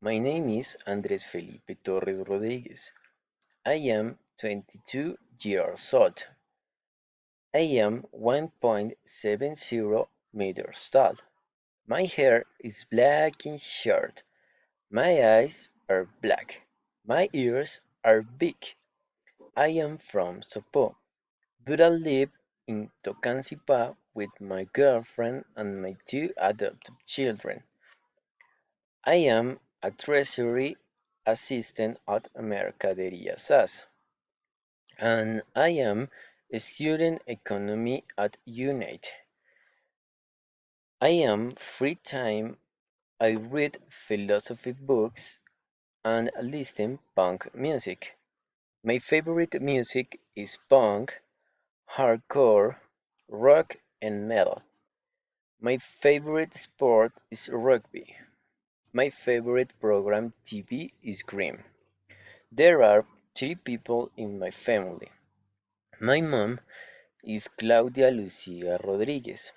My name is Andres Felipe Torres Rodriguez. I am 22 years old. I am 1.70 meters tall. My hair is black and short. My eyes are black. My ears are big. I am from Sopó, but I live in Tocancipá with my girlfriend and my two adopted children. I am a treasury assistant at Mercadería SAS, and I am a student economy at UNIT. I am free time. I read philosophy books and listen punk music. My favorite music is punk, hardcore, rock, and metal. My favorite sport is rugby. My favorite program TV is Grimm. There are three people in my family. My mom is Claudia Lucia Rodriguez.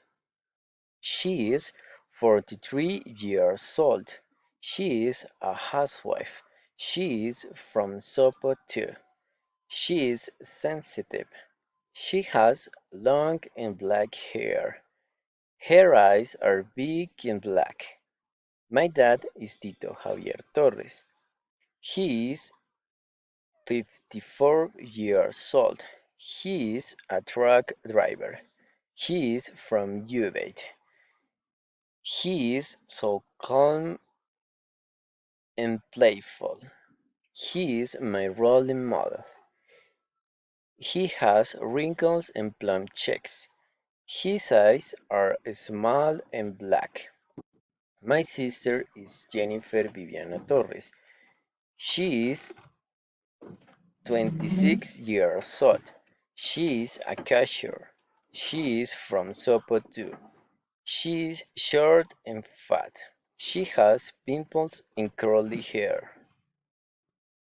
She is 43 years old. She is a housewife. She is from Sopo too. She is sensitive. She has long and black hair. Her eyes are big and black. My dad is Tito Javier Torres. He is 54 years old. He is a truck driver. He is from Uvalde. He is so calm and playful. He is my role model. He has wrinkles and plump cheeks. His eyes are small and black. My sister is Jennifer Viviana Torres. She is 26 years old. She is a cashier. She is from Sopo too. She is short and fat. She has pimples and curly hair.